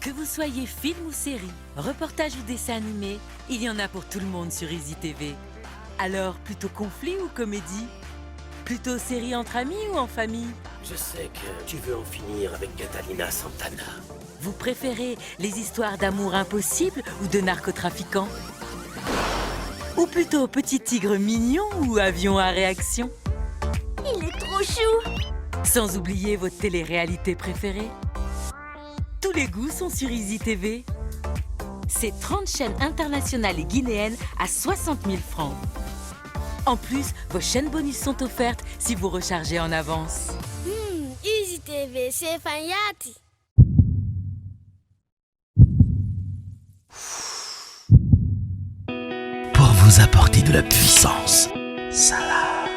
Que vous soyez film ou série, reportage ou dessin animé, il y en a pour tout le monde sur Easy TV. Alors, plutôt conflit ou comédie? Plutôt série entre amis ou en famille? Je sais que tu veux en finir avec Catalina Santana. Vous préférez les histoires d'amour impossible ou de narcotrafiquants? Ou plutôt petit tigre mignon ou avion à réaction? Il est trop chou! Sans oublier votre télé-réalité préférée? Tous les goûts sont sur Easy TV. C'est 30 chaînes internationales et guinéennes à 60 000 francs. En plus, vos chaînes bonus sont offertes si vous rechargez en avance. Easy TV, c'est Fanyati. Pour vous apporter de la puissance, Salah.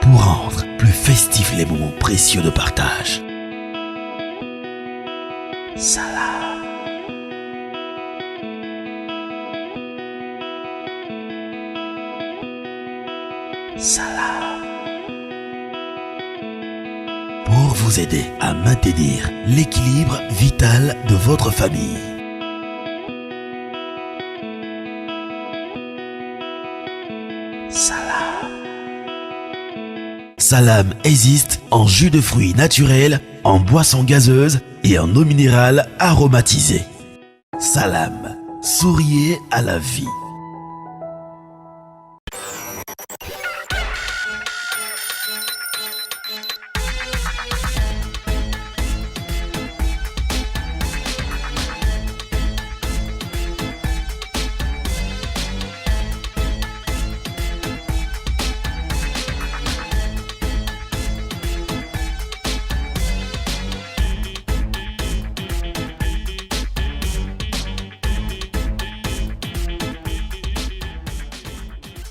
Pour rendre plus festifs les moments précieux de partage, Salah. Salah. Pour vous aider à maintenir l'équilibre vital de votre famille. Salam. Salam existe en jus de fruits naturel, en boisson gazeuse et en eau minérale aromatisée. Salam, souriez à la vie.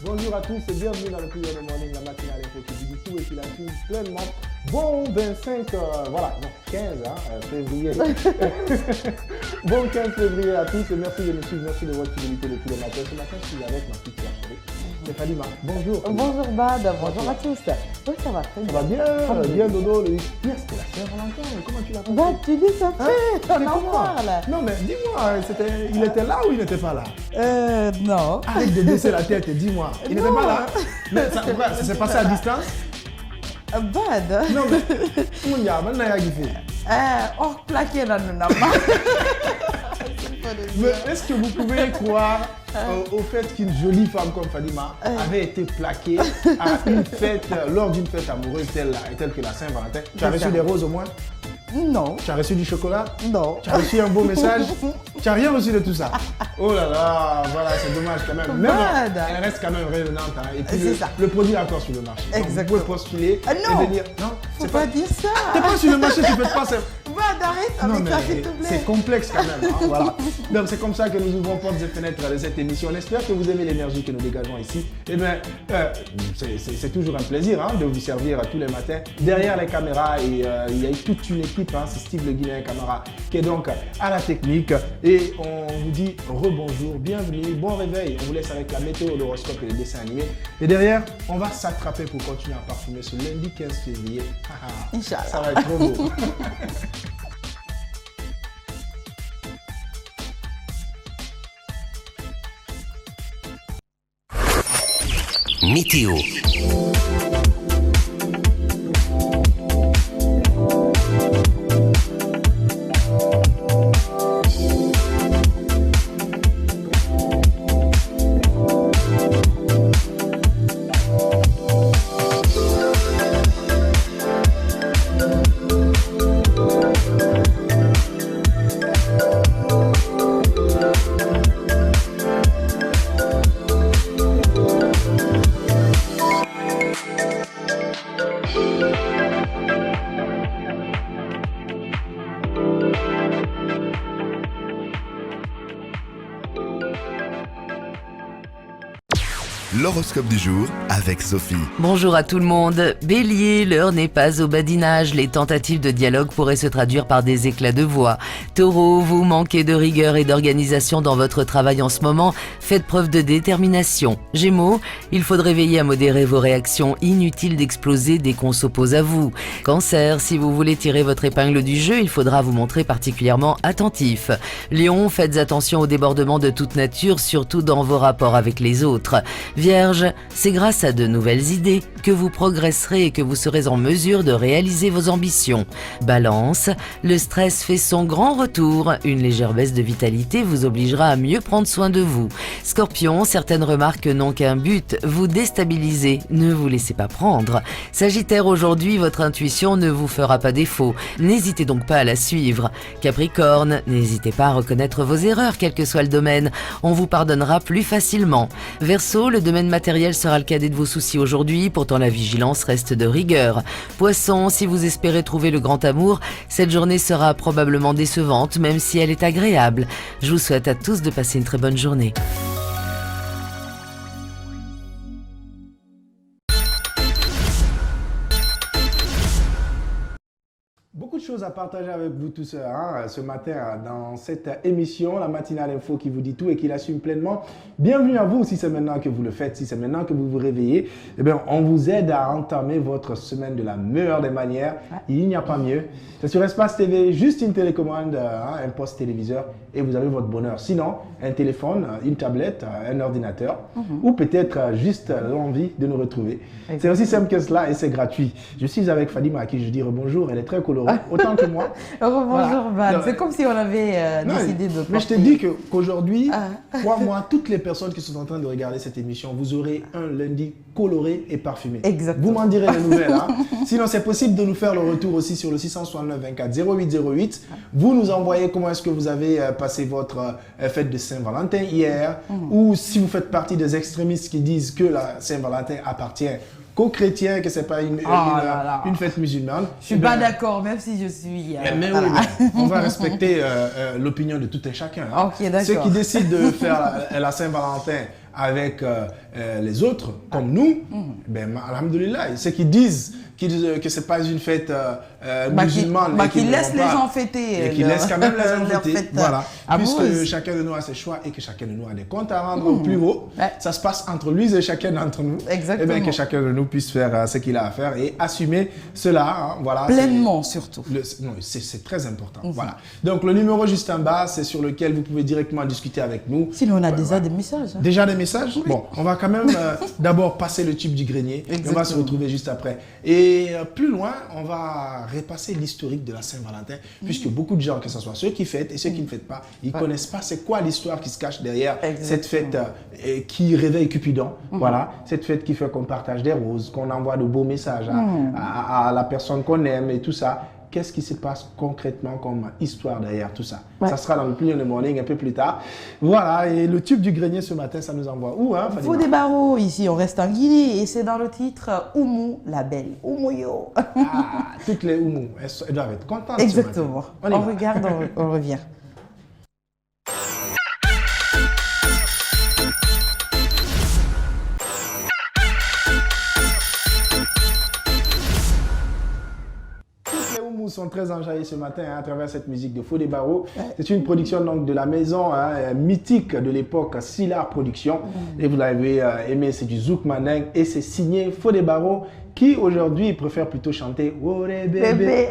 Bonjour à tous et bienvenue dans le plus de morning, la matinale info qui vous dit tout et qui la suit pleinement. Bon 25, février. Bon 15 février à tous et merci de nous suivre, merci de votre fidélité depuis le matin. Ce matin, je suis avec ma petite sœur chérie, Stéphanie Ma. Bonjour. Bonjour Bad, bonjour à tous. Oui, ça va très bien. Ça va bien, bien Dodo. Yes, c'était la Saint-Valentin, comment tu l'as compris? Bad, tu dis ça fait, on en comment? parle. Non mais dis-moi, il était là ou il n'était pas là? Non. Arrête de baisser la tête et dis-moi, il n'était pas là? Mais ça s'est passé à distance? Bad. Non mais, on y a, maintenant il y a qui fait. Hors plaqué dans le nom. Mais est-ce que vous pouvez croire au fait qu'une jolie femme comme Fadima avait été plaquée à une fête, lors d'une fête amoureuse telle que la Saint-Valentin? Tu as reçu des roses au moins? Non. Tu as reçu du chocolat? Non. Tu as reçu un beau message? Tu n'as rien reçu de tout ça? Oh là là, voilà, c'est dommage quand même. Mais bon, elle reste quand même rayonnante. Hein. Et puis le produit est encore sur le marché. Donc vous pouvez postuler et venir. Non, faut pas dire ça. T'es pas sur le marché, tu fais pas ça. Bad, arrête avec ça, s'il te plaît. C'est complexe quand même. Hein, voilà. Donc c'est comme ça que nous ouvrons portes et fenêtres de cette émission. On espère que vous aimez l'énergie que nous dégageons ici. Et bien, c'est toujours un plaisir hein, de vous servir tous les matins. Derrière les caméras, il y a toute une équipe. Hein, c'est Steve le Guinéen Camara qui est donc à la technique. Et on vous dit rebonjour, bienvenue, bon réveil. On vous laisse avec la météo, l'horoscope et les dessins animés. Et derrière, on va s'attraper pour continuer à parfumer ce lundi 15 février. Inch'Allah. Ça va être trop beau. Météo. L'horoscope du jour avec Sophie. Bonjour à tout le monde. Bélier, l'heure n'est pas au badinage. Les tentatives de dialogue pourraient se traduire par des éclats de voix. Taureau, vous manquez de rigueur et d'organisation dans votre travail en ce moment. Faites preuve de détermination. Gémeaux, il faudrait veiller à modérer vos réactions. Inutile d'exploser dès qu'on s'oppose à vous. Cancer, si vous voulez tirer votre épingle du jeu, il faudra vous montrer particulièrement attentif. Lion, faites attention aux débordements de toute nature, surtout dans vos rapports avec les autres. Vierge, c'est grâce à de nouvelles idées que vous progresserez et que vous serez en mesure de réaliser vos ambitions. Balance, le stress fait son grand retour. Une légère baisse de vitalité vous obligera à mieux prendre soin de vous. Scorpion, certaines remarques n'ont qu'un but, vous déstabiliser. Ne vous laissez pas prendre. Sagittaire, aujourd'hui, votre intuition ne vous fera pas défaut. N'hésitez donc pas à la suivre. Capricorne, n'hésitez pas à reconnaître vos erreurs, quel que soit le domaine. On vous pardonnera plus facilement. Verseau, le domaine matériel sera le cadet de vos soucis aujourd'hui, pourtant la vigilance reste de rigueur. Poisson, si vous espérez trouver le grand amour, cette journée sera probablement décevante, même si elle est agréable. Je vous souhaite à tous de passer une très bonne journée. Beaucoup de choses à partager avec vous tous ce matin dans cette émission, la matinale info qui vous dit tout et qui l'assume pleinement. Bienvenue à vous si c'est maintenant que vous le faites, si c'est maintenant que vous vous réveillez. Eh bien, on vous aide à entamer votre semaine de la meilleure des manières. Il n'y a pas mieux. C'est sur Espace TV, juste une télécommande, un poste téléviseur et vous avez votre bonheur. Sinon, un téléphone, une tablette, un ordinateur ou peut-être juste l'envie de nous retrouver. C'est aussi simple que cela et c'est gratuit. Je suis avec Fadima à qui je dis rebonjour, elle est très colorée, autant que moi. Bonjour, Voilà. Van. C'est comme si on avait décidé de... Mais je te dis qu'aujourd'hui, crois-moi, toutes les personnes qui sont en train de regarder cette émission, vous aurez un lundi coloré et parfumé. Exactement. Vous m'en direz les nouvelles. Sinon, c'est possible de nous faire le retour aussi sur le 669 24 0808. Vous nous envoyez comment est-ce que vous avez passé votre fête de Saint-Valentin hier. Ou si vous faites partie des extrémistes qui disent que la Saint-Valentin appartient qu'aux chrétiens, que ce n'est pas une fête musulmane. Je suis pas d'accord, même si je suis... Mais oui, mais on va respecter l'opinion de tout un chacun. Ok, d'accord. Ceux qui décident de faire la Saint-Valentin avec les autres, comme nous, ben, alhamdoulilah. Ceux qui disent que ce n'est pas une fête musulmane. Qui laissent les gens fêter. Et qui laissent quand même les gens fêter. Voilà. Puisque Amoureuse. chacun de nous a ses choix et que chacun de nous a des comptes à rendre au plus haut. Ça se passe entre lui et chacun d'entre nous. Exactement. Et bien que chacun de nous puisse faire ce qu'il a à faire et assumer cela. Voilà, Pleinement, surtout. Non, c'est très important. Voilà. Donc, le numéro juste en bas, c'est sur lequel vous pouvez directement discuter avec nous. Sinon, on a déjà des messages. Déjà des messages? Bon, on va quand même d'abord passer le tube du grenier. Et on va se retrouver juste après. Et plus loin, on va repasser l'historique de la Saint-Valentin, puisque beaucoup de gens, que ce soit ceux qui fêtent et ceux qui ne fêtent pas, ils ne connaissent pas c'est quoi l'histoire qui se cache derrière cette fête qui réveille Cupidon. Voilà, cette fête qui fait qu'on partage des roses, qu'on envoie de beaux messages à la personne qu'on aime et tout ça. Qu'est-ce qui se passe concrètement comme histoire derrière tout ça? Ça sera dans le Plus in the Morning un peu plus tard. Voilà, et le tube du grenier ce matin, ça nous envoie où, Fadima? Faux des barreaux, ici on reste en Guinée et c'est dans le titre Oumou la belle. Oumou yo. Toutes les Oumou, elles doivent être contentes. Exactement. Ce matin. On regarde, on revient. Sont très enjaillés ce matin à travers cette musique de Faux des Barreaux. C'est une production donc de la maison mythique de l'époque, Sylar Productions. Et vous l'avez aimé, c'est du Zouk Manding et c'est signé Faux des Barreaux qui aujourd'hui préfère plutôt chanter Oh les bébés.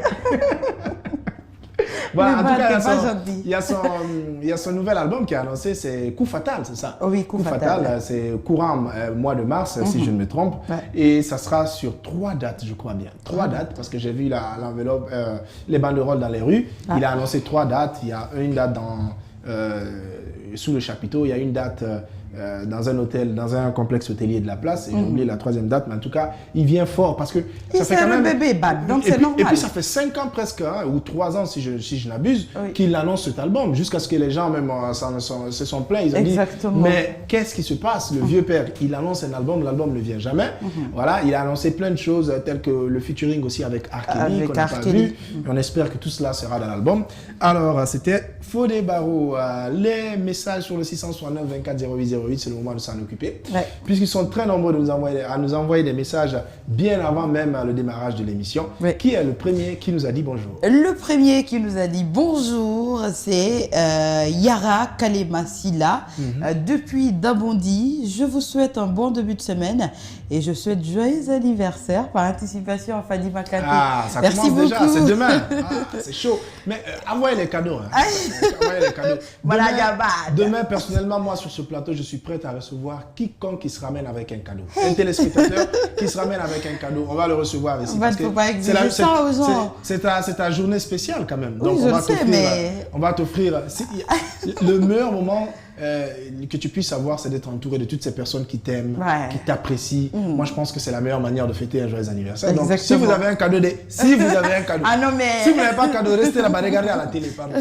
Voilà, en tout cas, il y a son nouvel album qui est annoncé, c'est Coup Fatal, c'est ça? Oui, Coup Fatal. C'est courant mois de mars, si je ne me trompe. Et ça sera sur 3 dates, je crois bien. 3 dates, parce que j'ai vu l'enveloppe, les banderoles dans les rues. Il a annoncé 3 dates. Il y a une date sous le chapiteau, il y a une date dans un hôtel, dans un complexe hôtelier de la place. Et j'ai oublié la 3e date, mais en tout cas, il vient fort parce que ça fait quand même... bébé bad, donc c'est normal. Et puis ça fait 5 ans presque, ou 3 ans si je n'abuse, qu'il annonce cet album, jusqu'à ce que les gens même se sont plaints. Ils ont dit, mais qu'est-ce qui se passe? Le vieux père, il annonce un album, l'album ne vient jamais. Voilà, il a annoncé plein de choses, telles que le featuring aussi avec R. Kelly, qu'on n'a pas vu. Et on espère que tout cela sera dans l'album. Alors, c'était Faux des Barreaux. Les messages sur le 669 24 08 08, c'est le moment de s'en occuper. Ouais. Puisqu'ils sont très nombreux à nous envoyer des messages bien avant même le démarrage de l'émission. Ouais. Qui est le premier qui nous a dit bonjour? Le premier qui nous a dit bonjour, c'est Yara Kalema-Silla, depuis Dabondi. Je vous souhaite un bon début de semaine et je souhaite joyeux anniversaire par anticipation à Fadima Kate. Ah, ça Merci commence déjà, beaucoup. c'est demain. Ah, c'est chaud. Mais envoyez les cadeaux. Hein. Envoyez les cadeaux. Voilà, Demain, Yabad. demain, personnellement, moi, sur ce plateau, je suis prête à recevoir quiconque qui se ramène avec un cadeau. Un téléspectateur qui se ramène avec un cadeau, on va le recevoir ici. On va parce faut que pas exiger ça aux gens. c'est ta journée spéciale quand même. Oui, Donc, je on va le sais, t'offrir, mais- on va t'offrir. Le meilleur moment que tu puisses avoir, c'est d'être entouré de toutes ces personnes qui t'aiment, Ouais. qui t'apprécient. Moi, je pense que c'est la meilleure manière de fêter un joyeux anniversaire. Donc, si Exactement. vous avez un cadeau, si vous avez un cadeau, Ah non, mais- si vous n'avez pas de cadeau, restez là-bas, regardez à la télé, pardon.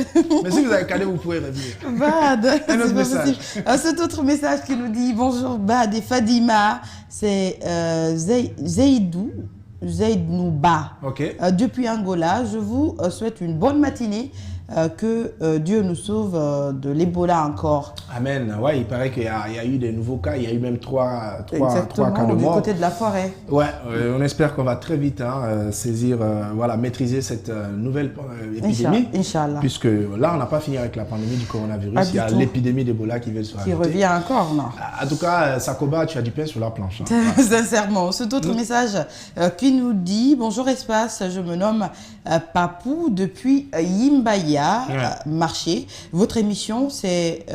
Mais si vous avez un cadeau, vous pouvez revenir. Bad, Un c'est autre pas message. possible. Cet autre message qui nous dit bonjour Bad et Fadima, c'est Zeidnouba. Ok. Depuis Angola, je vous souhaite une bonne matinée, que Dieu nous sauve de l'Ebola encore. Amen. Ouais, il paraît qu'il y a eu des nouveaux cas. Il y a eu même trois cas Exactement, de du mort. côté de la forêt. Ouais, on espère qu'on va très vite saisir, maîtriser cette nouvelle épidémie. Inch'Allah. Puisque là, on n'a pas fini avec la pandémie du coronavirus. Pas Il y a du tout. l'épidémie d'Ebola qui vient de se Qui rajouter. revient encore, non? En tout cas, Sakoba, tu as du pain sur la planche. Hein. Sincèrement. Cet autre message qui nous dit bonjour espace, je me nomme Papou depuis Yimbaya, marché. Votre émission, c'est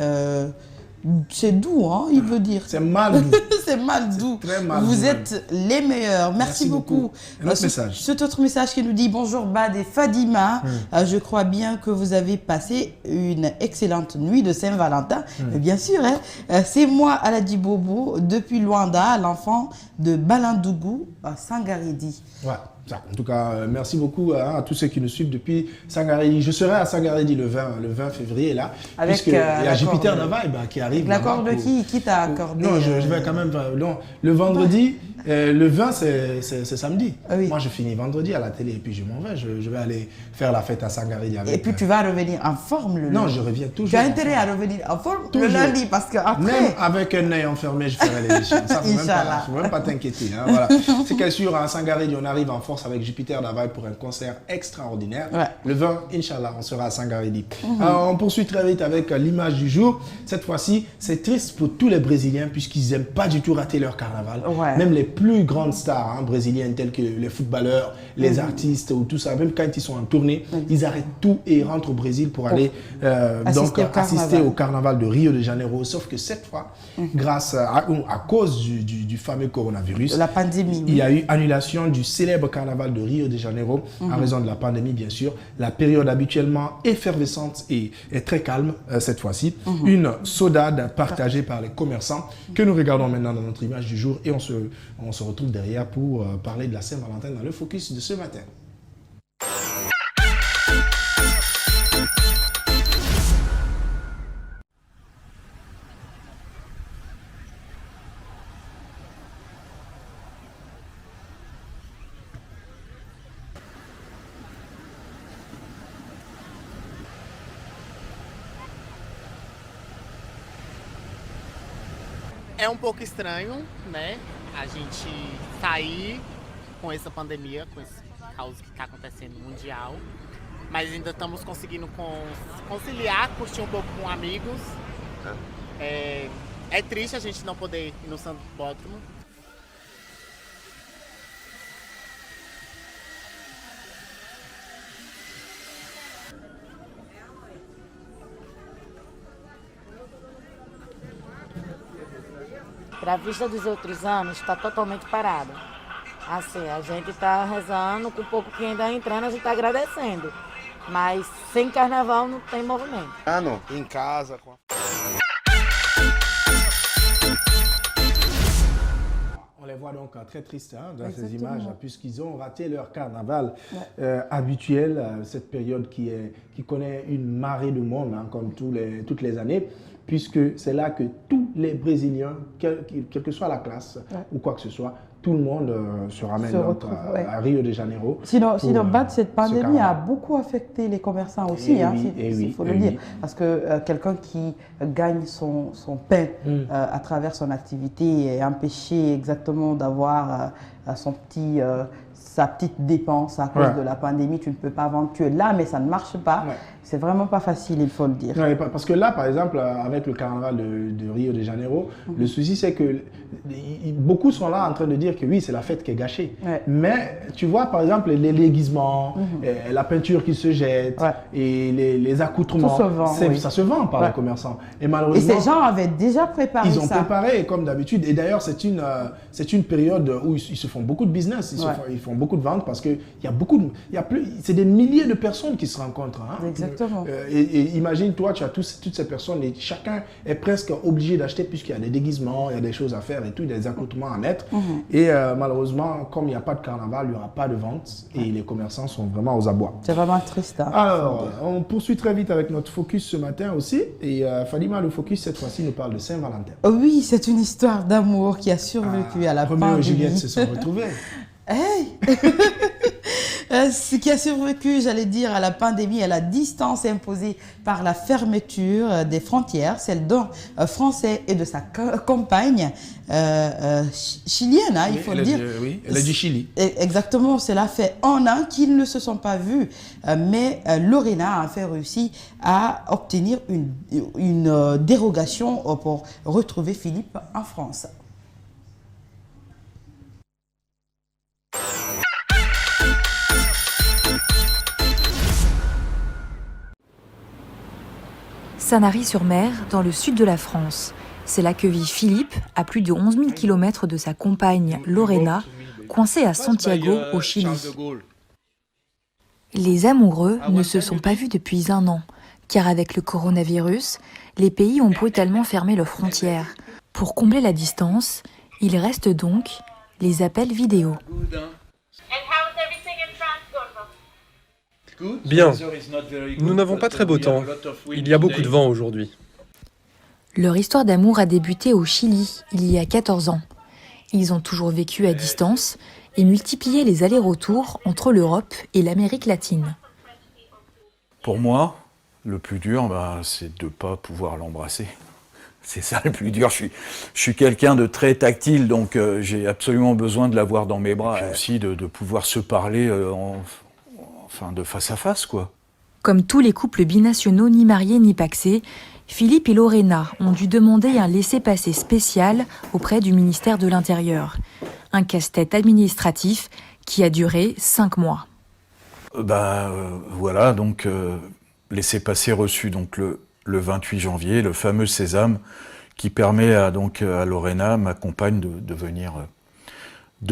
doux, hein, il veut dire. C'est mal doux. C'est mal doux. très mal Vous doux, êtes les meilleurs. Merci beaucoup. Un autre message. Cet autre message qui nous dit bonjour Bad et Fadima. Je crois bien que vous avez passé une excellente nuit de Saint-Valentin. Mais bien sûr, hein. C'est moi, Aladi Bobo, depuis Luanda, l'enfant de Balandougou, à Sangaridi. Ouais. Ça, en tout cas, merci beaucoup à tous ceux qui nous suivent depuis Sangaredi. Je serai à Sangaredi le 20 février, là, Avec, puisqu'il y a l'accord Jupiter de- Navaille qui arrive. L'accord là-bas de pour- qui t'a accordé? Non, je vais quand même... Non, le vendredi, le 20, c'est samedi. Ah oui. Moi, je finis vendredi à la télé et puis je m'en vais. Je vais aller faire la fête à Sangaredi avec... Et puis tu vas revenir en forme le Non, lundi. je reviens toujours. Tu as en intérêt forme. à revenir en forme le Toujours. lundi parce qu'après... Même avec un œil enfermé, je ferai l'émission. Ça, faut Inch'Allah. faut même pas t'inquiéter. Hein, voilà. C'est qu'à sûr, à Sangaredi, on arrive en force avec Jupiter Navaille pour un concert extraordinaire. Ouais. Le 20, Inch'Allah, on sera à Sangaredi. Alors, on poursuit très vite avec l'image du jour. Cette fois-ci, c'est triste pour tous les Brésiliens puisqu'ils n'aiment pas du tout rater leur carnaval. Ouais. Même les plus grandes stars brésiliennes telles que les footballeurs, les artistes ou tout ça, même quand ils sont en tournée, ils arrêtent tout et ils rentrent au Brésil pour aller assister au carnaval de Rio de Janeiro. Sauf que cette fois, grâce à cause du fameux coronavirus, La pandémie. il y a eu annulation du célèbre carnaval de Rio de Janeiro en raison de la pandémie, bien sûr. La période habituellement effervescente est très calme cette fois-ci. Une saudade partagée par les commerçants que nous regardons maintenant dans notre image du jour et on se retrouve derrière pour parler de la Saint-Valentin dans le focus de ce matin. É um pouco estranho, né? A gente sair com essa pandemia, com esse caos que está acontecendo mundial. Mas ainda estamos conseguindo conciliar, curtir um pouco com amigos. É triste a gente não poder ir no Sambódromo. Para a vista dos outros anos, está totalmente parado. Assim, a gente está rezando, com o pouco que ainda entrando, a gente está agradecendo. Mas sem carnaval não tem movimento. Em casa, com a... On les voit donc très tristes dans ces images, puisqu'ils ont raté leur carnaval habituel, cette période qui connaît une marée de monde, comme toutes les années, puisque c'est là que tous les Brésiliens, quelle que soit la classe ou quoi que ce soit, tout le monde se ramène Se donc retrouve, ouais. à Rio de Janeiro. Sinon, pour, Bad, cette ce pandémie a carnaval. beaucoup affecté les commerçants aussi, Eh hein, oui, eh il oui, faut eh le dire. oui. Parce que quelqu'un qui gagne son pain à travers son activité est empêché exactement d'avoir sa petite dépense à cause de la pandémie. Tu ne peux pas vendre, tu es là, mais ça ne marche pas. Ouais. C'est vraiment pas facile, il faut le dire. Ouais, parce que là, par exemple, avec le carnaval de Rio de Janeiro, le souci c'est que beaucoup sont là en train de dire que oui, c'est la fête qui est gâchée. Ouais. Mais tu vois, par exemple, les déguisements, la peinture qui se jette et les accoutrements, Tout se vend, ça se vend par les commerçants. Et Et malheureusement, ces gens avaient déjà préparé ils ont ça. préparé comme d'habitude. Et d'ailleurs, c'est une période où ils se font beaucoup de business, ils font beaucoup de ventes parce que c'est des milliers de personnes qui se rencontrent. Hein. Exactement. Et imagine, toi, tu as toutes ces personnes et chacun est presque obligé d'acheter puisqu'il y a des déguisements, il y a des choses à faire et tout, des accoutrements à mettre. Et malheureusement, comme il n'y a pas de carnaval, il n'y aura pas de vente et les commerçants sont vraiment aux abois. C'est vraiment triste. Hein. Alors, on poursuit très vite avec notre focus ce matin aussi. Et Fadima, le focus cette fois-ci nous parle de Saint-Valentin. Oui, c'est une histoire d'amour qui a survécu à la Roméo pandémie. et Juliette se sont retrouvés. Hey ce qui a survécu, j'allais dire, à la pandémie, à la distance imposée par la fermeture des frontières, celle d'un Français et de sa compagne chilienne, hein, il faut le dire. Oui, elle est du Chili. Exactement, cela fait un an qu'ils ne se sont pas vus, mais Lorena a en fait réussi à obtenir une dérogation pour retrouver Philippe en France. Sanary-sur-Mer, dans le sud de la France. C'est là que vit Philippe, à plus de 11 000 km de sa compagne Lorena, coincée à Santiago, au Chili. Les amoureux ne se sont pas vus depuis un an, car avec le coronavirus, les pays ont brutalement fermé leurs frontières. Pour combler la distance, il reste donc les appels vidéo. Bien. Nous n'avons pas très beau temps. Il y a beaucoup de vent aujourd'hui. Leur histoire d'amour a débuté au Chili, il y a 14 ans. Ils ont toujours vécu à distance et multiplié les allers-retours entre l'Europe et l'Amérique latine. Pour moi, le plus dur, c'est de ne pas pouvoir l'embrasser. C'est ça le plus dur. Je suis quelqu'un de très tactile, donc j'ai absolument besoin de l'avoir dans mes bras. Et aussi de pouvoir se parler de face à face, quoi. Comme tous les couples binationaux ni mariés ni pacsés, Philippe et Lorena ont dû demander un laissez-passer spécial auprès du ministère de l'Intérieur. Un casse-tête administratif qui a duré 5 mois. Voilà, donc laissez-passer reçu donc le 28 janvier, le fameux sésame qui permet à Lorena, ma compagne, de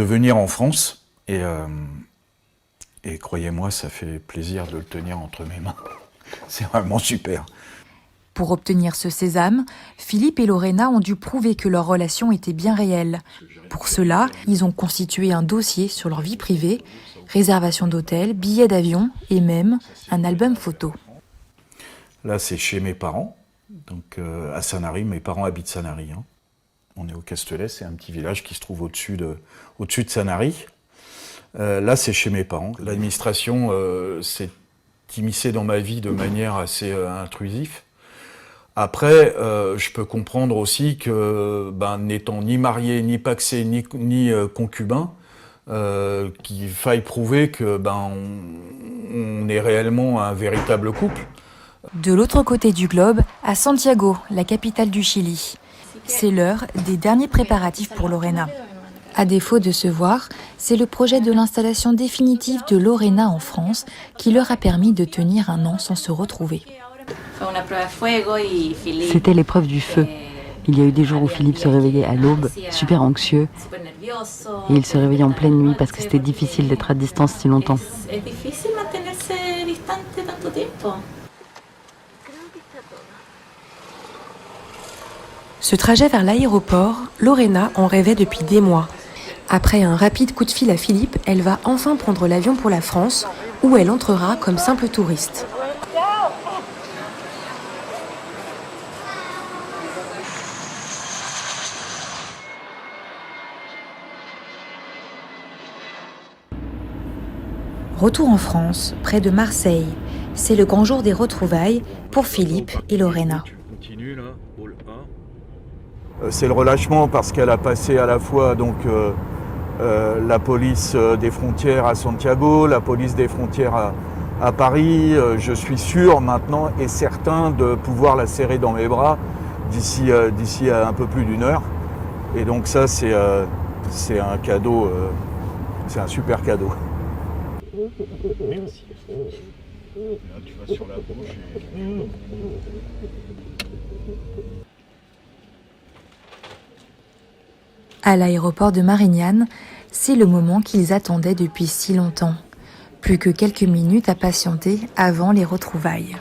venir en France. Et croyez-moi, ça fait plaisir de le tenir entre mes mains. C'est vraiment super. Pour obtenir ce sésame, Philippe et Lorena ont dû prouver que leur relation était bien réelle. Pour cela, ils ont constitué un dossier sur leur vie privée, réservation d'hôtel, billets d'avion et même un album photo. Là, c'est chez mes parents, donc à Sanary. Mes parents habitent Sanary. Hein. On est au Castellet, c'est un petit village qui se trouve au-dessus de Sanary. Là, c'est chez mes parents. L'administration s'est immiscée dans ma vie de manière assez intrusive. Après, je peux comprendre aussi que, n'étant ni marié, ni pacsé, ni concubin, qu'il faille prouver que on est réellement un véritable couple. De l'autre côté du globe, à Santiago, la capitale du Chili. C'est l'heure des derniers préparatifs pour Lorena. À défaut de se voir, c'est le projet de l'installation définitive de Lorena en France qui leur a permis de tenir un an sans se retrouver. C'était l'épreuve du feu. Il y a eu des jours où Philippe se réveillait à l'aube, super anxieux, et il se réveillait en pleine nuit parce que c'était difficile d'être à distance si longtemps. Ce trajet vers l'aéroport, Lorena en rêvait depuis des mois. Après un rapide coup de fil à Philippe, elle va enfin prendre l'avion pour la France, où elle entrera comme simple touriste. Retour en France, près de Marseille. C'est le grand jour des retrouvailles pour Philippe et Lorena. C'est le relâchement parce qu'elle a passé à la fois donc, la police des frontières à Santiago, la police des frontières à Paris. Je suis sûr maintenant et certain de pouvoir la serrer dans mes bras d'ici un peu plus d'1 heure. Et donc ça, c'est un cadeau, c'est un super cadeau. Merci. Là, tu vas sur la bouche et... À l'aéroport de Marignane, c'est le moment qu'ils attendaient depuis si longtemps. Plus que quelques minutes à patienter avant les retrouvailles.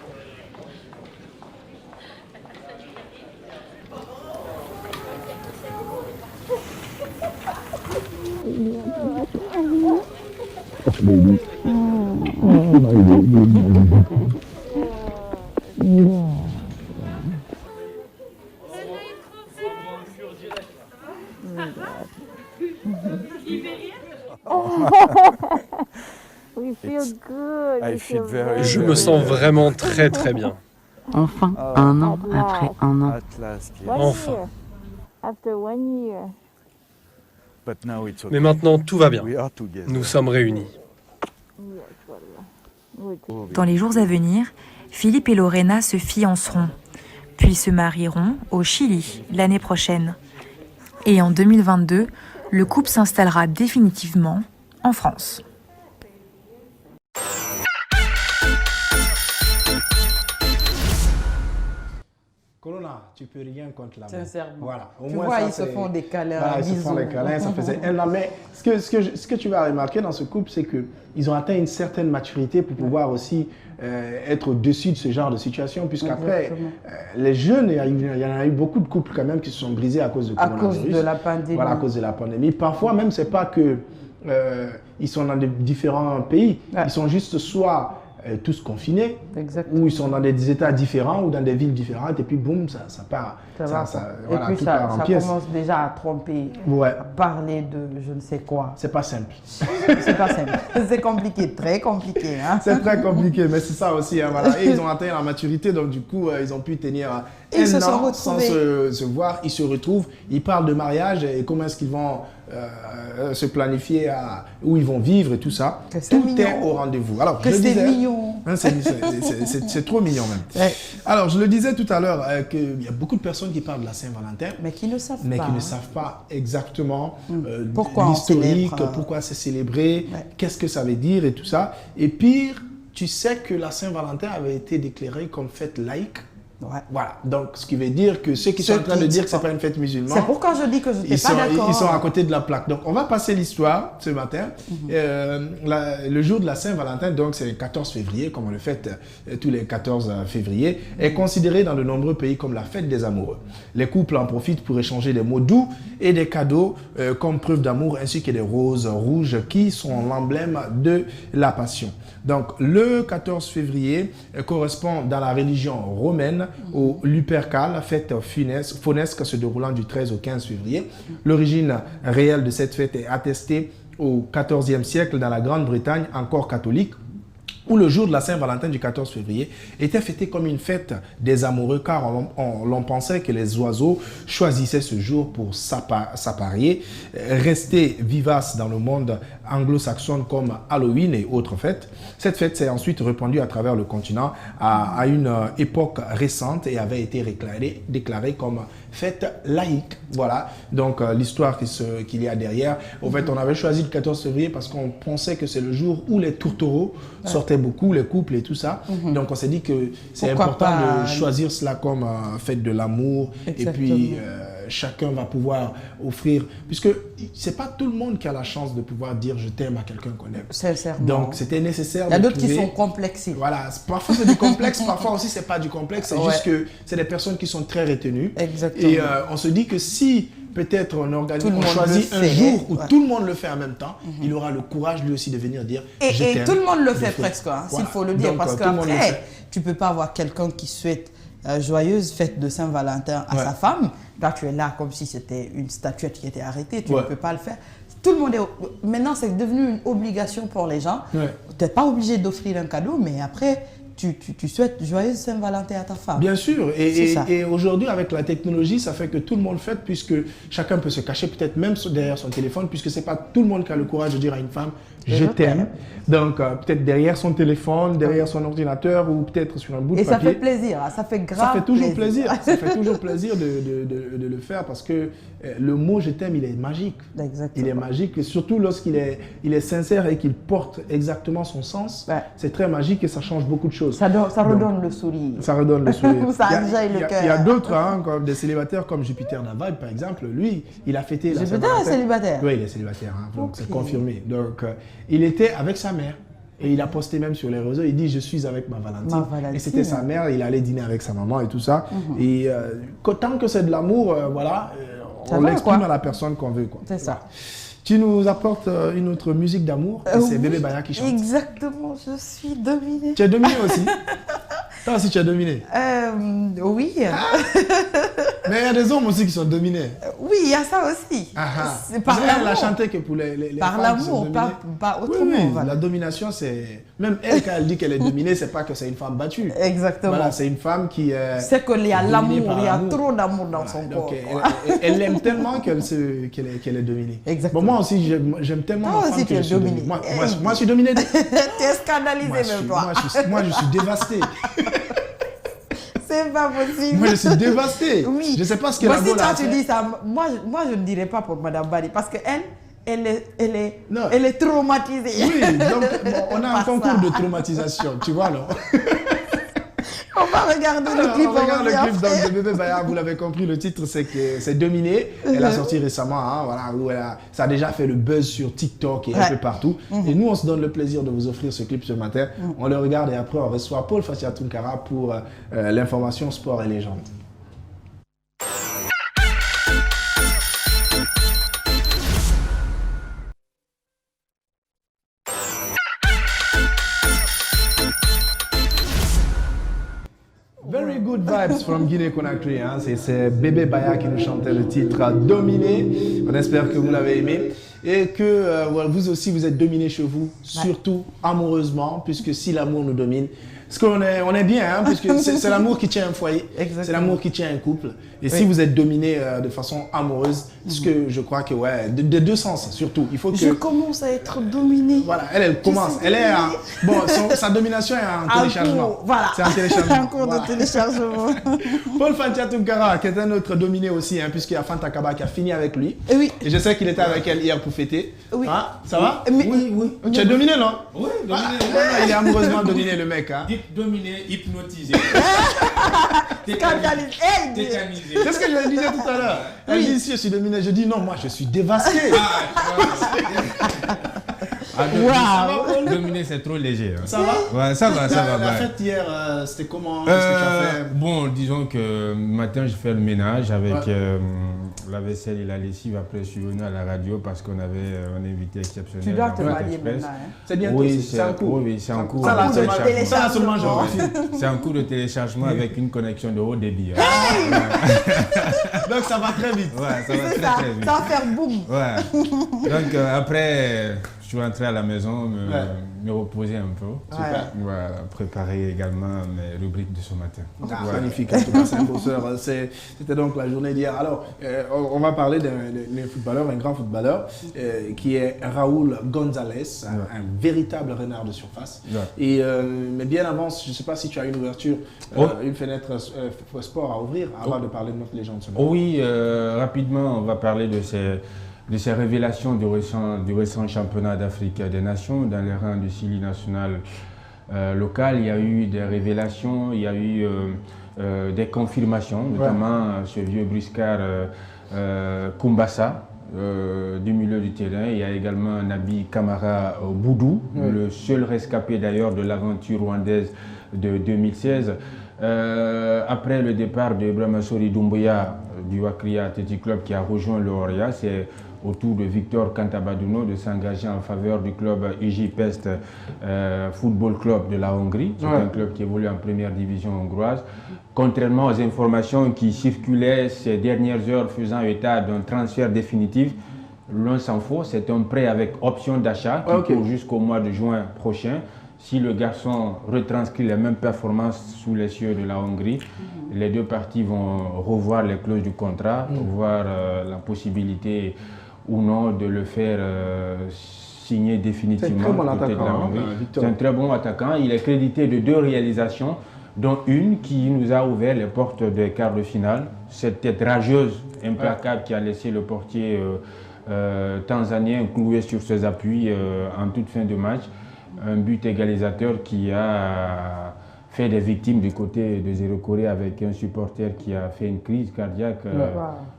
Je me sens vraiment très très bien. Enfin, 1 an après 1 an. Enfin. Mais maintenant, tout va bien. Nous sommes réunis. Dans les jours à venir, Philippe et Lorena se fianceront, puis se marieront au Chili l'année prochaine. Et en 2022, le couple s'installera définitivement en France. Corona, tu peux rien contre l'amour. Sincèrement. Voilà. Au Tu moins, vois, ça, ils se font des câlins. Voilà, ils se font des câlins, ça faisait un an. Mais ce que tu vas remarquer dans ce couple, c'est qu'ils ont atteint une certaine maturité pour pouvoir aussi être au-dessus de ce genre de situation. Puisqu'après, les jeunes, il y en a eu beaucoup de couples quand même qui se sont brisés à cause de coronavirus. À cause de la pandémie. Voilà, à cause de la pandémie. Parfois, même, c'est pas que ils sont dans différents pays. Ils sont juste soit tous confinés, ou ils sont dans des états différents ou dans des villes différentes, et puis boum, ça part. Et puis ça commence déjà à tromper, à parler de je ne sais quoi. C'est pas simple. C'est pas simple. C'est compliqué, très compliqué. Hein? C'est très compliqué, mais c'est ça aussi. Hein, voilà. Et ils ont atteint la maturité, donc du coup, ils ont pu tenir un an sans se voir. Ils se retrouvent, ils parlent de mariage et comment est-ce qu'ils vont se planifier où ils vont vivre et tout ça. Tout est au rendez-vous. Alors, je disais, mignon. Hein, c'est trop mignon même. Ouais. Alors, je le disais tout à l'heure qu'il y a beaucoup de personnes qui parlent de la Saint-Valentin, mais qui ne savent pas exactement l'historique, pourquoi c'est célébré, qu'est-ce que ça veut dire et tout ça. Et pire, tu sais que la Saint-Valentin avait été déclarée comme fête laïque. Ouais. Voilà, donc ce qui veut dire que ceux qui sont en train de dire que ce n'est pas une fête musulmane, c'est pourquoi je dis que je n'étais pas d'accord. Ils sont à côté de la plaque. Donc on va passer l'histoire ce matin. Le jour de la Saint-Valentin, donc c'est le 14 février, comme on le fête tous les 14 février, est considéré dans de nombreux pays comme la fête des amoureux. Les couples en profitent pour échanger des mots doux et des cadeaux comme preuve d'amour, ainsi que des roses rouges qui sont l'emblème de la passion. Donc le 14 février correspond dans la religion romaine au Lupercal, fête faunesque se déroulant du 13 au 15 février. L'origine réelle de cette fête est attestée au XIVe siècle dans la Grande-Bretagne, encore catholique, où le jour de la Saint-Valentin du 14 février était fêté comme une fête des amoureux, car l'on pensait que les oiseaux choisissaient ce jour pour s'apparier, rester vivaces dans le monde anglo-saxon comme Halloween et autres fêtes. Cette fête s'est ensuite répandue à travers le continent à une époque récente et avait été déclarée comme fête laïque. Voilà, donc l'histoire qu'il y a derrière. En fait, on avait choisi le 14 février parce qu'on pensait que c'est le jour où les tourtereaux sortaient beaucoup, les couples et tout ça. Donc on s'est dit que c'est important de choisir cela comme fête de l'amour. Et puis chacun va pouvoir offrir, puisque c'est pas tout le monde qui a la chance de pouvoir dire je t'aime à quelqu'un qu'on aime. Sincèrement. Donc c'était nécessaire. Il y a d'autres qui sont complexés. Voilà, parfois c'est du complexe, parfois aussi c'est pas du complexe, c'est juste que c'est des personnes qui sont très retenues. Exactement. Et on se dit que si peut-être on choisit un jour où tout le monde le fait en même temps, il aura le courage lui aussi de venir dire je t'aime. Et tout le monde le fait presque, hein, s'il faut le dire, donc, parce qu'après, tu peux pas avoir quelqu'un qui souhaite joyeuse fête de Saint-Valentin à sa femme. Là, tu es là comme si c'était une statuette qui était arrêtée, tu ne peux pas le faire. Tout le monde est... Maintenant, c'est devenu une obligation pour les gens. Ouais. Tu n'es pas obligé d'offrir un cadeau, mais après, tu souhaites joyeuse Saint-Valentin à ta femme. Bien sûr, C'est ça. et aujourd'hui avec la technologie, ça fait que tout le monde fait, puisque chacun peut se cacher peut-être même derrière son téléphone, puisque c'est pas tout le monde qui a le courage de dire à une femme « je t'aime ». Donc peut-être derrière son téléphone, derrière son ordinateur ou peut-être sur un bout de Et papier. ça fait plaisir, hein, ça fait grave Ça fait toujours plaisir. ça fait toujours plaisir de le faire parce que le mot « je t'aime », il est magique. Exactement. Il est magique, et surtout lorsqu'il est sincère et qu'il porte exactement son sens. C'est très magique et ça change beaucoup de choses. Ça redonne le sourire. Ça redonne le sourire. Ça enjaille le cœur. Il y a d'autres, hein, comme des célibataires comme Jupiter Navaille, par exemple. Lui, il a fêté la Jupiter Saint-Valentin. est célibataire? Oui, il est célibataire, hein, donc Ok. c'est confirmé. Donc, il était avec sa mère. Et il a posté même sur les réseaux, il dit « je suis avec ma Valentine ». Ma Valentine. Et c'était sa mère, il allait dîner avec sa maman et tout ça. Mhm. Et tant que c'est de l'amour, voilà, Ça on va, l'exprime quoi. à la personne qu'on veut. C'est ça. Tu nous apportes une autre musique d'amour, et c'est Oui, Bébé Baya qui chante. Exactement, je suis dominée. Tu es dominé aussi. Toi aussi tu es dominé. Oui. Mais il y a des hommes aussi qui sont dominés. Oui, il y a ça aussi. C'est par Elle a l'amour. chanté que pour les Par femmes qui sont l'amour, dominées. pas Oui, autrement. oui, voilà. la domination, c'est... Même elle, quand elle dit qu'elle est dominée, c'est pas que c'est une femme battue. Exactement. Voilà, c'est une femme qui est... C'est qu'il y a dominée l'amour, par il y a l'amour. trop d'amour dans son corps. Donc, quoi. elle l'aime tellement qu'elle est dominée. Exactement. Bon, moi aussi, j'aime tellement Toi ma aussi, femme tu que es je suis dominé. dominé. Moi, je suis dominé. T'es scandalisé même toi. Moi, je suis dévasté. C'est pas possible. Moi, je suis dévasté. Oui. Je sais pas ce qu'elle Moi, a si beau toi là. tu dis ça, moi je ne dirais pas pour Madame Bari parce qu'elle elle est traumatisée. Oui, donc bon, on a un Par concours ça. de traumatisation, tu vois, non? On va regarder le clip. On regarde le revient clip après. donc, de Bébé Baya, vous l'avez compris, le titre c'est Dominé. Elle a sorti récemment, hein, voilà, où ça a déjà fait le buzz sur TikTok et un peu partout. Et nous, on se donne le plaisir de vous offrir ce clip ce matin. On le regarde et après, on reçoit Paul Fatia Tunkara pour l'information sport et légende. Very good vibes from Guinée-Conakry. Hein. C'est Bébé Baya qui nous chantait le titre Dominé. On espère que vous l'avez aimé et que vous aussi vous êtes dominé chez vous, surtout amoureusement, puisque si l'amour nous domine, parce qu'on est bien, hein, puisque c'est l'amour qui tient un foyer, c'est l'amour qui tient un couple. Et si vous êtes dominé de façon amoureuse, ce que je crois que de deux sens surtout, il faut que... Je commence à être dominée. Voilà, elle commence. Elle est sa domination est en téléchargement. Voilà. C'est en téléchargement. En cours de téléchargement. Paul Fatia Tunkara, qui est un autre dominé aussi, hein, puisqu'il y a Fanta Kaba qui a fini avec lui. Oui. Et je sais qu'il était avec elle hier pour fêter. Oui. Hein, ça va? Oui. Tu es dominé, non? Oui, dominé. Il est amoureusement dominé, le mec. Hein. Dominé, hypnotisé. Scandalisé. Tétanisé. C'est ce que je lui disais tout à l'heure. Elle dit si je suis dominé. Je dis non, moi je suis dévasté. Wow. Dominé, c'est trop léger. Hein. Ça va? Ouais, ça va. La fête hier, c'était comment? Qu'est-ce que tu as fait? Bon, disons que matin, je fais le ménage avec la vaisselle et la lessive. Après, je suis venu à la radio parce qu'on avait un invité exceptionnel. Tu dois te dans marier Express. maintenant. Hein? C'est bientôt, Oui, c'est un cours. Oui, c'est un cours. Ça là seulement, je refuse. C'est un cours de téléchargement avec une connexion de haut débit. Hein. Donc ça va très vite. Ouais, ça va très vite. Ça va faire boum. Ouais. Donc après, je suis rentré à la maison, me reposer un peu. Super. Voilà, préparer également mes rubriques de ce matin. Magnifique, en tout cas, c'est un bosseur. C'était donc la journée d'hier. Alors, on va parler d'un footballeur, un grand footballeur, qui est Raúl González, un véritable renard de surface. Et, mais bien avant, je ne sais pas si tu as une ouverture, une fenêtre sport à ouvrir avant de parler de notre légende ce matin. Oui, rapidement, on va parler de ces révélations du récent championnat d'Afrique des Nations dans les rangs du Chili national local. Il y a eu des révélations, il y a eu des confirmations, notamment ce vieux briscard Kumbasa du milieu du terrain. Il y a également Nabi Kamara Boudou, le seul rescapé d'ailleurs de l'aventure rwandaise de 2016. Après le départ de Brahmasori Doumbouya du Wakria Athletic Club qui a rejoint le Oria, c'est au tour de Victor Cantabaduno de s'engager en faveur du club IJPest Football Club de la Hongrie. C'est un club qui évolue en première division hongroise. Contrairement aux informations qui circulaient ces dernières heures faisant état d'un transfert définitif, l'on s'en faut, c'est un prêt avec option d'achat qui court jusqu'au mois de juin prochain. Si le garçon retranscrit les mêmes performances sous les cieux de la Hongrie, les deux parties vont revoir les clauses du contrat, voir la possibilité ou non de le faire signer définitivement du côté de la Hongrie. C'est un très bon attaquant. Il est crédité de 2 réalisations, dont une qui nous a ouvert les portes des quarts de finale. Cette tête rageuse, implacable, qui a laissé le portier tanzanien cloué sur ses appuis en toute fin de match. Un but égalisateur qui a fait des victimes du côté de Zéro Corée avec un supporter qui a fait une crise cardiaque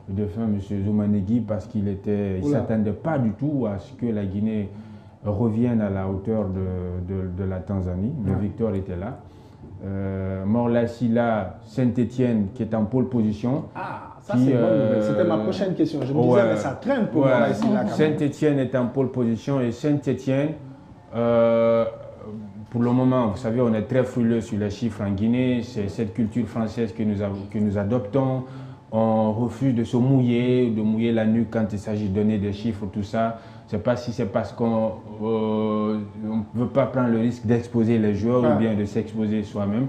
de fin, M. Zoumanegui, parce qu'il ne s'attendait pas du tout à ce que la Guinée revienne à la hauteur de la Tanzanie. Le Victor était là. Morla Silla, Saint-Étienne qui est en pole position. Ça c'est bon. C'était ma prochaine question. Je me disais, mais ça traîne pour Morla Silla. Saint-Étienne est en pole position et Saint-Étienne, pour le moment, vous savez, on est très frileux sur les chiffres en Guinée. C'est cette culture française que nous adoptons. On refuse de se mouiller, de mouiller la nuque quand il s'agit de donner des chiffres, tout ça. Je ne sais pas si c'est parce qu'on ne veut pas prendre le risque d'exposer les joueurs ou bien de s'exposer soi-même.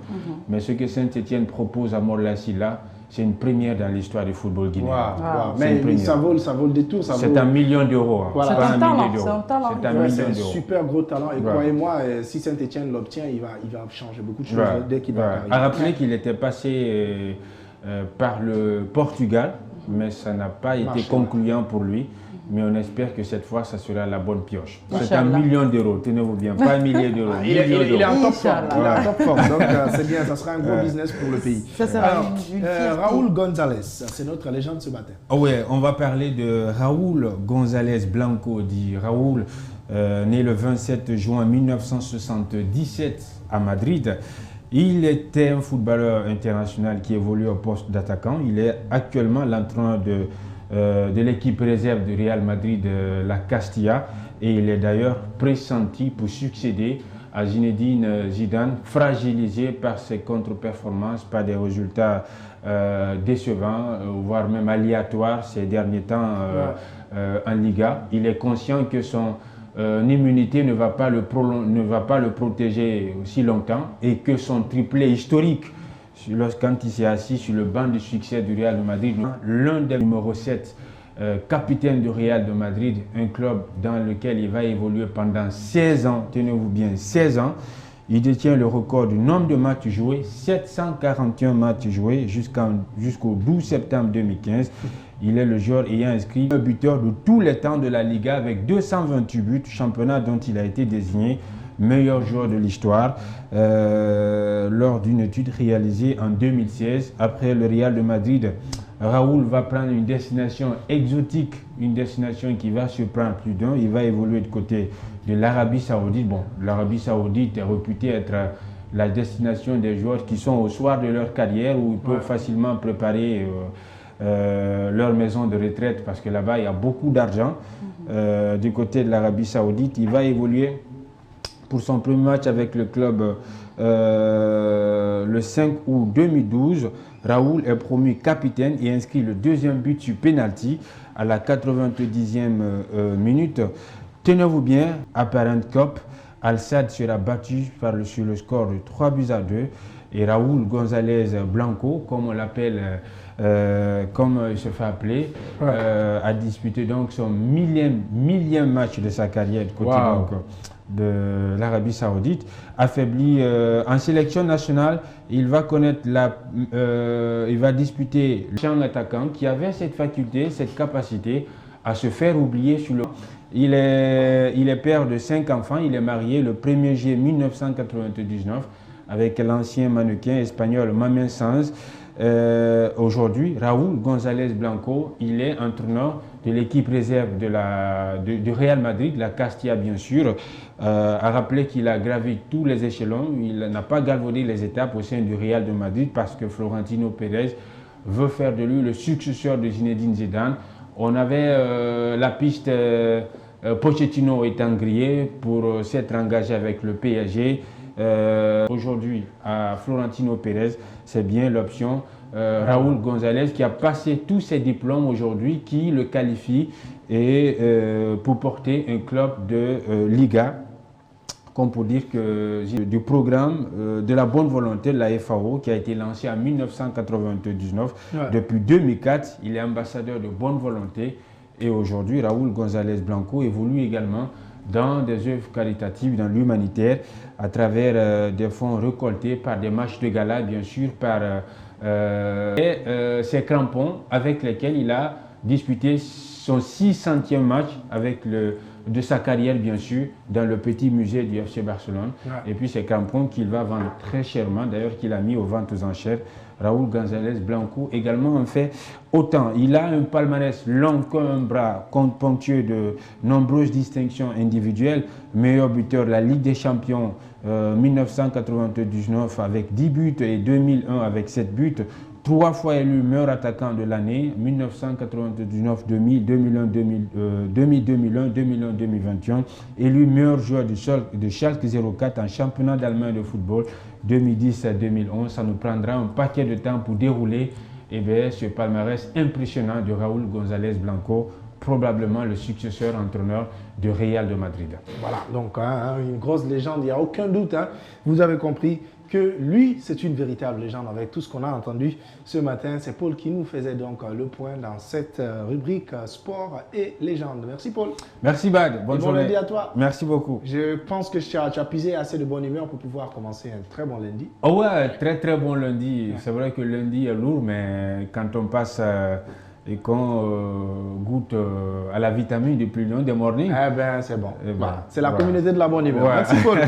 Mais ce que Saint-Étienne propose à Morla Silla, c'est une première dans l'histoire du football guinéen. Mais ça vaut le détour. C'est 1 million d'euros. Voilà. C'est un talent. C'est 1 million d'euros. C'est un super gros talent. Et croyez-moi, si Saint-Étienne l'obtient, il va changer beaucoup de choses dès qu'il va arriver. À rappeler qu'il était passé par le Portugal, mais ça n'a pas été concluant pour lui. Mais on espère que cette fois, ça sera la bonne pioche. C'est 1 million d'euros, tenez-vous bien, pas 1 million d'euros. Il est en top forme. Il est en top forme, donc c'est bien, ça sera un gros business pour le pays. Ça sera Raúl González, c'est notre légende ce matin. Oui, on va parler de Raúl González Blanco, dit Raúl, né le 27 juin 1977 à Madrid. Il était un footballeur international qui évolue au poste d'attaquant. Il est actuellement l'entraîneur de l'équipe réserve du Real Madrid, la Castilla, et il est d'ailleurs pressenti pour succéder à Zinedine Zidane, fragilisé par ses contre-performances, par des résultats décevants, voire même aléatoires ces derniers temps en Liga. Il est conscient que son immunité ne va pas le protéger aussi longtemps et que son triplé historique, quand il s'est assis sur le banc de succès du Real de Madrid, l'un des numéros 7, capitaine du Real de Madrid, un club dans lequel il va évoluer pendant 16 ans, tenez-vous bien, 16 ans. Il détient le record du nombre de matchs joués, 741 matchs joués jusqu'au 12 septembre 2015. Il est le joueur ayant inscrit un buteur de tous les temps de la Liga avec 228 buts, championnat dont il a été désigné meilleur joueur de l'histoire lors d'une étude réalisée en 2016. Après le Real de Madrid, Raúl va prendre une destination exotique, une destination qui va surprendre plus d'un. Il va évoluer du côté de l'Arabie Saoudite. Bon, l'Arabie Saoudite est réputée être la destination des joueurs qui sont au soir de leur carrière où ils peuvent facilement préparer leur maison de retraite parce que là-bas, il y a beaucoup d'argent. Du côté de l'Arabie Saoudite, il va évoluer pour son premier match avec le club le 5 août 2012. Raúl est promu capitaine et inscrit le deuxième but sur penalty à la 90e minute. Tenez-vous bien, à Parent Cup, Al-Sadd sera battu sur le score de 3-2 et Raúl González Blanco, comme on l'appelle, comme il se fait appeler, a disputé donc son millième match de sa carrière du côté de l'Arabie Saoudite. Affaibli en sélection nationale, il va il va disputer le champ attaquant qui avait cette faculté, cette capacité à se faire oublier sur le... Il est père de 5 enfants, il est marié le 1er juillet 1999 avec l'ancien mannequin espagnol Mamen Sanz. Aujourd'hui, Raúl González Blanco, il est entraîneur de l'équipe réserve du Real Madrid, la Castilla bien sûr. A rappelé qu'il a gravi tous les échelons, il n'a pas galvaudé les étapes au sein du Real de Madrid parce que Florentino Pérez veut faire de lui le successeur de Zinedine Zidane. On avait la piste Pochettino étant grillé pour s'être engagé avec le PSG. Aujourd'hui, à Florentino Pérez, c'est bien l'option Raúl González qui a passé tous ses diplômes aujourd'hui, qui le qualifie pour porter un club de Liga, comme pour dire que du programme de la bonne volonté de la FAO qui a été lancé en 1999. Ouais. Depuis 2004, il est ambassadeur de bonne volonté et aujourd'hui, Raúl González Blanco évolue également dans des œuvres caritatives, dans l'humanitaire, à travers des fonds récoltés par des matchs de gala, bien sûr, par ces crampons avec lesquels il a disputé son 600e match de sa carrière, bien sûr, dans le petit musée du FC Barcelone. Ouais. Et puis ces crampons qu'il va vendre très chèrement, d'ailleurs qu'il a mis aux ventes aux enchères. Raúl González Blanco également en fait autant. Il a un palmarès long comme un bras, ponctué de nombreuses distinctions individuelles. Meilleur buteur de la Ligue des Champions 1999 avec 10 buts et 2001 avec 7 buts. 3 fois élu meilleur attaquant de l'année, 1999, 2000, 2001, 2021. Élu meilleur joueur de Schalke 04 en championnat d'Allemagne de football 2010 à 2011. Ça nous prendra un paquet de temps pour dérouler ce palmarès impressionnant de Raúl González Blanco, probablement le successeur entraîneur de Real de Madrid. Voilà, donc une grosse légende, il n'y a aucun doute. Vous avez compris que lui, c'est une véritable légende avec tout ce qu'on a entendu ce matin. C'est Paul qui nous faisait donc le point dans cette rubrique sport et légende. Merci Paul. Merci Bad, bonne journée. Bon lundi à toi. Merci beaucoup. Je pense que tu as puisé assez de bonne humeur pour pouvoir commencer un très bon lundi. Oh ouais, très très bon lundi. Ouais. C'est vrai que lundi est lourd, mais quand on passe et qu'on goûte à la vitamine depuis le morning. Eh bien, c'est bon. Voilà. C'est la communauté de la bonne humeur. Ouais. Merci Paul.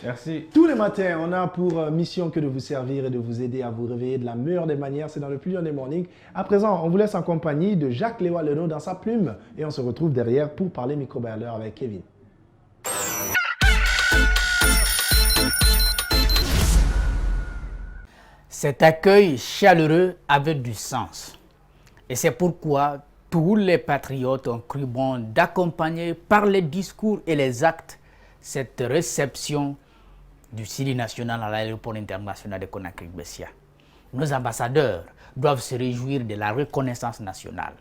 Merci. Tous les matins, on a pour mission que de vous servir et de vous aider à vous réveiller de la meilleure des manières. C'est dans le plus des morning. À présent, on vous laisse en compagnie de Jacques Léoa Leno dans sa plume. Et on se retrouve derrière pour parler microbiologie avec Kevin. Cet accueil chaleureux avait du sens. Et c'est pourquoi tous les patriotes ont cru bon d'accompagner par les discours et les actes cette réception du Sili national à l'aéroport international de Conakry-Bessia. Nos ambassadeurs doivent se réjouir de la reconnaissance nationale.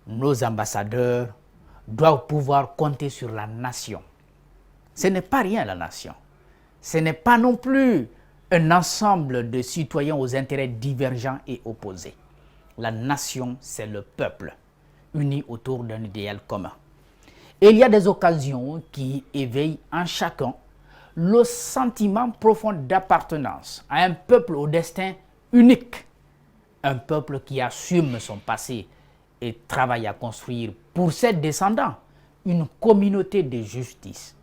Nos ambassadeurs doivent pouvoir compter sur la nation. Ce n'est pas rien la nation. Ce n'est pas non plus un ensemble de citoyens aux intérêts divergents et opposés. La nation, c'est le peuple, uni autour d'un idéal commun. Et il y a des occasions qui éveillent en chacun le sentiment profond d'appartenance à un peuple au destin unique. Un peuple qui assume son passé et travaille à construire pour ses descendants une communauté de justice,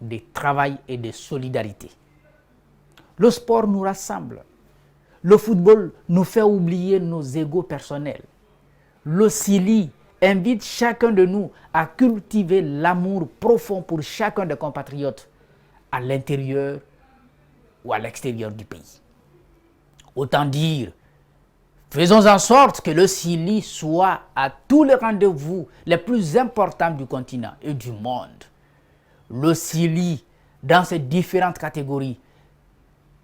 de travail et de solidarité. Le sport nous rassemble. Le football nous fait oublier nos égos personnels. Le Sili invite chacun de nous à cultiver l'amour profond pour chacun des compatriotes à l'intérieur ou à l'extérieur du pays. Autant dire, faisons en sorte que le Sili soit à tous les rendez-vous les plus importants du continent et du monde. Le Sili, dans ses différentes catégories,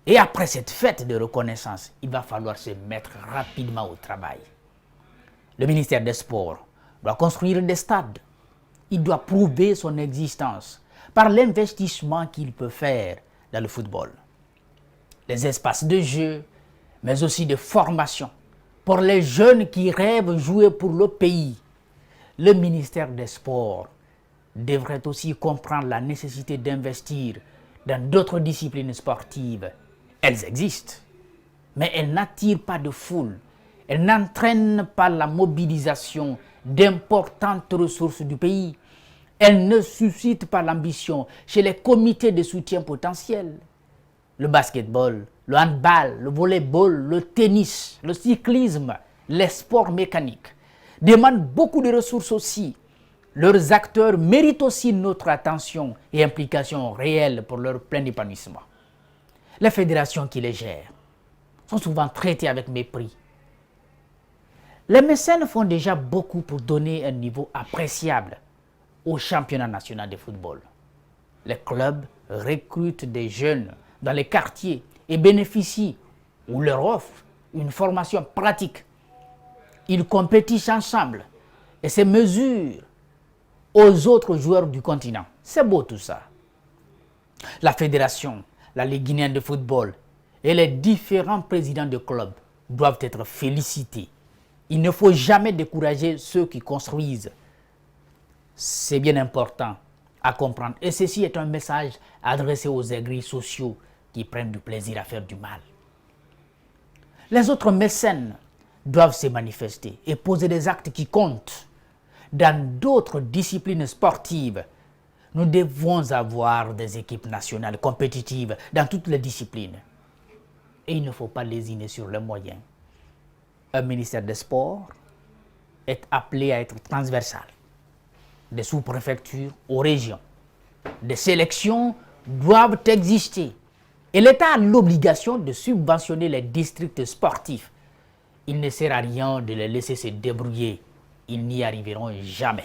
et après cette fête de reconnaissance, il va falloir se mettre rapidement au travail. Le ministère des Sports doit construire des stades. Il doit prouver son existence par l'investissement qu'il peut faire dans le football. Les espaces de jeu, mais aussi de formation pour les jeunes qui rêvent jouer pour le pays. Le ministère des Sports devrait aussi comprendre la nécessité d'investir dans d'autres disciplines sportives. Elles existent, mais elles n'attirent pas de foule. Elles n'entraînent pas la mobilisation d'importantes ressources du pays. Elles ne suscitent pas l'ambition chez les comités de soutien potentiels. Le basketball, le handball, le volleyball, le tennis, le cyclisme, les sports mécaniques demandent beaucoup de ressources aussi. Leurs acteurs méritent aussi notre attention et implication réelle pour leur plein épanouissement. Les fédérations qui les gèrent sont souvent traitées avec mépris. Les mécènes font déjà beaucoup pour donner un niveau appréciable au championnat national de football. Les clubs recrutent des jeunes dans les quartiers et bénéficient ou leur offrent une formation pratique. Ils compétissent ensemble et se mesurent aux autres joueurs du continent. C'est beau tout ça. La fédération, la Ligue guinéenne de football et les différents présidents de clubs doivent être félicités. Il ne faut jamais décourager ceux qui construisent. C'est bien important à comprendre. Et ceci est un message adressé aux aigris sociaux qui prennent du plaisir à faire du mal. Les autres mécènes doivent se manifester et poser des actes qui comptent. Dans d'autres disciplines sportives, nous devons avoir des équipes nationales compétitives dans toutes les disciplines. Et il ne faut pas lésiner sur les moyens. Un ministère des Sports est appelé à être transversal. Des sous-préfectures aux régions. Des sélections doivent exister. Et l'État a l'obligation de subventionner les districts sportifs. Il ne sert à rien de les laisser se débrouiller. Ils n'y arriveront jamais.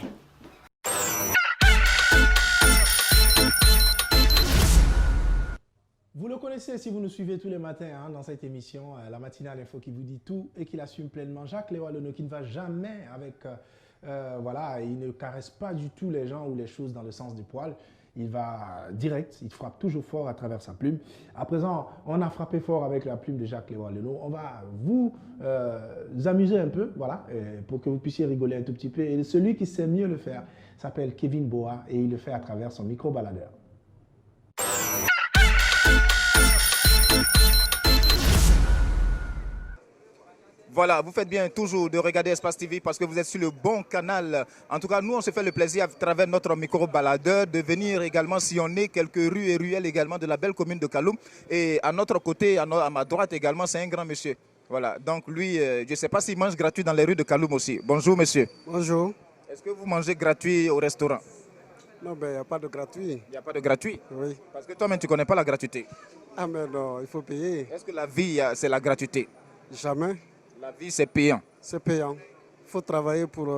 Vous le connaissez si vous nous suivez tous les matins dans cette émission, la matinale info qui vous dit tout et qui l'assume pleinement. Jacques Léo Aleno qui ne va jamais avec... voilà, il ne caresse pas du tout les gens ou les choses dans le sens du poil. Il va direct, il frappe toujours fort à travers sa plume. À présent, on a frappé fort avec la plume de Jacques Léo Aleno. On va vous amuser un peu, voilà, pour que vous puissiez rigoler un tout petit peu. Et celui qui sait mieux le faire s'appelle Kevin Boa et il le fait à travers son micro-baladeur. Voilà, vous faites bien toujours de regarder Espace TV parce que vous êtes sur le bon canal. En tout cas, nous, on se fait le plaisir à travers notre micro-baladeur de venir également sillonner quelques rues et ruelles également de la belle commune de Kaloum. Et à notre côté, à ma droite également, c'est un grand monsieur. Voilà, donc lui, je ne sais pas s'il mange gratuit dans les rues de Kaloum aussi. Bonjour monsieur. Bonjour. Est-ce que vous mangez gratuit au restaurant? Non, ben il n'y a pas de gratuit. Il n'y a pas de gratuit? Oui. Parce que toi-même, tu ne connais pas la gratuité. Ah mais non, il faut payer. Est-ce que la vie, c'est la gratuité? Jamais. La vie, c'est payant. C'est payant. Il faut travailler pour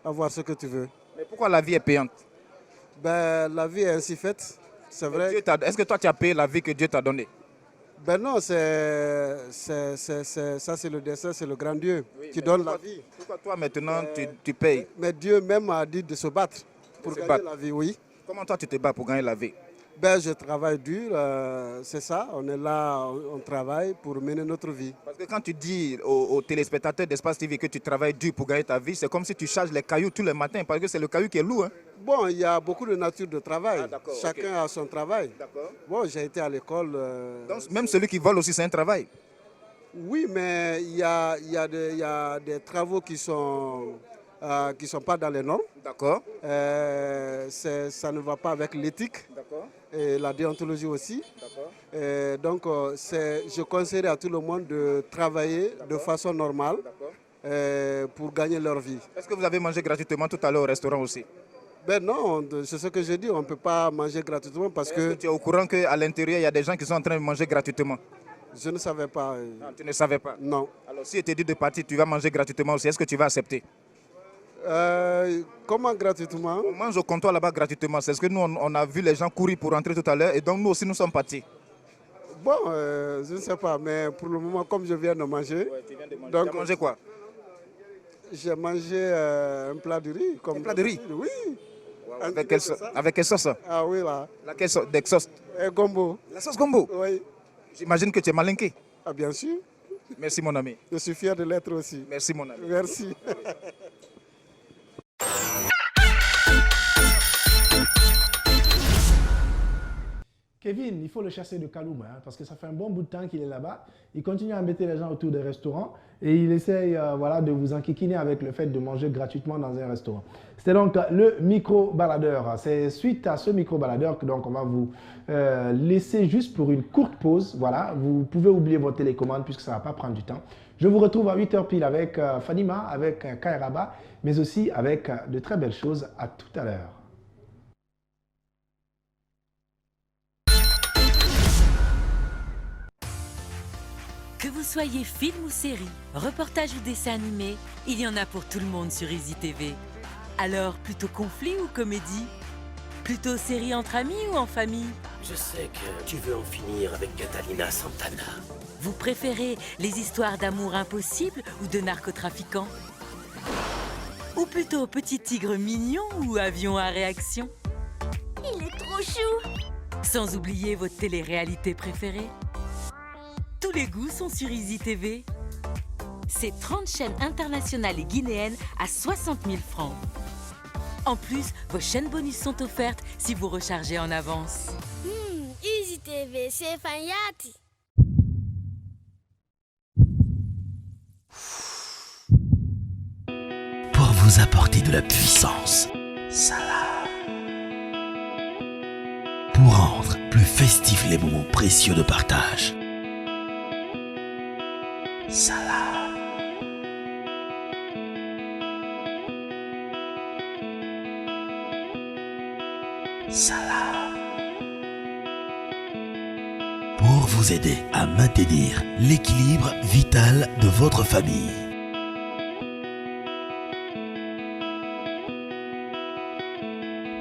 avoir ce que tu veux. Mais pourquoi la vie est payante? Ben, la vie est ainsi faite. C'est vrai. Est-ce que toi, tu as payé la vie que Dieu t'a donnée? Ben non, ça c'est le destin, c'est le grand Dieu qui donne la vie. Pourquoi toi, maintenant, tu payes? Mais Dieu même a dit de se battre pour gagner la vie, oui. Comment toi, tu te bats pour gagner la vie? Ben, je travaille dur, c'est ça. On est là, on travaille pour mener notre vie. Parce que quand tu dis aux téléspectateurs d'Espace TV que tu travailles dur pour gagner ta vie, c'est comme si tu charges les cailloux tous les matins, parce que c'est le caillou qui est lourd. Hein? Bon, il y a beaucoup de nature de travail. Ah, chacun a son travail. Bon, j'ai été à l'école. Donc, même celui qui vole aussi, c'est un travail? Oui, mais il y a des travaux qui sont pas dans les normes. D'accord. Ça ne va pas avec l'éthique. D'accord. Et la déontologie aussi. D'accord. Donc, je conseillerais à tout le monde de travailler de façon normale pour gagner leur vie. Est-ce que vous avez mangé gratuitement tout à l'heure au restaurant aussi? Ben non, c'est ce que je dis, on ne peut pas manger gratuitement parce que... Tu es au courant qu'à l'intérieur, il y a des gens qui sont en train de manger gratuitement? Je ne savais pas. Non, tu ne savais pas? Non. Alors, si il te dit de partir, tu vas manger gratuitement aussi, est-ce que tu vas accepter? Comment gratuitement? On mange au comptoir là-bas gratuitement. C'est ce que nous, on a vu les gens courir pour rentrer tout à l'heure et donc nous aussi, nous sommes partis. Bon, je ne sais pas, mais pour le moment, comme je viens de manger... Ouais, tu viens de manger. Donc, tu as mangé quoi? J'ai mangé un plat de riz. Un plat de riz? Oui. Wow. Avec quelle sauce? Ah oui, là. Laquelle sauce? Des sauces? Gombo. La sauce gombo? Oui. J'imagine que tu es malinqué. Ah bien sûr. Merci mon ami. Je suis fier de l'être aussi. Merci mon ami. Merci. Kevin, il faut le chasser de Kaloum, parce que ça fait un bon bout de temps qu'il est là-bas. Il continue à embêter les gens autour des restaurants et il essaye voilà, de vous enquiquiner avec le fait de manger gratuitement dans un restaurant. C'était donc le micro-baladeur. C'est suite à ce micro-baladeur que donc on va vous laisser juste pour une courte pause. Voilà, vous pouvez oublier votre télécommande puisque ça ne va pas prendre du temps. Je vous retrouve à 8h pile avec Fadima, avec Kairaba, mais aussi avec de très belles choses. À tout à l'heure. Que vous soyez film ou série, reportage ou dessin animé, il y en a pour tout le monde sur Easy TV. Alors, plutôt conflit ou comédie? Plutôt série entre amis ou en famille? Je sais que tu veux en finir avec Catalina Santana. Vous préférez les histoires d'amour impossible ou de narcotrafiquants? Ou plutôt petit tigre mignon ou avion à réaction? Il est trop chou. Sans oublier votre télé-réalité préférée. Tous les goûts sont sur Easy TV. C'est 30 chaînes internationales et guinéennes à 60 000 francs. En plus, vos chaînes bonus sont offertes si vous rechargez en avance. Easy TV, c'est Fanyati. Pour vous apporter de la puissance, Salam. Pour rendre plus festifs les moments précieux de partage, Salam. Salam. Pour vous aider à maintenir l'équilibre vital de votre famille.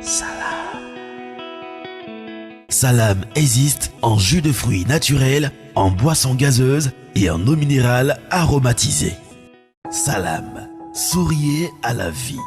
Salam. Salam existe en jus de fruits naturel, en boisson gazeuse et en eau minérale aromatisée. Salam, souriez à la vie.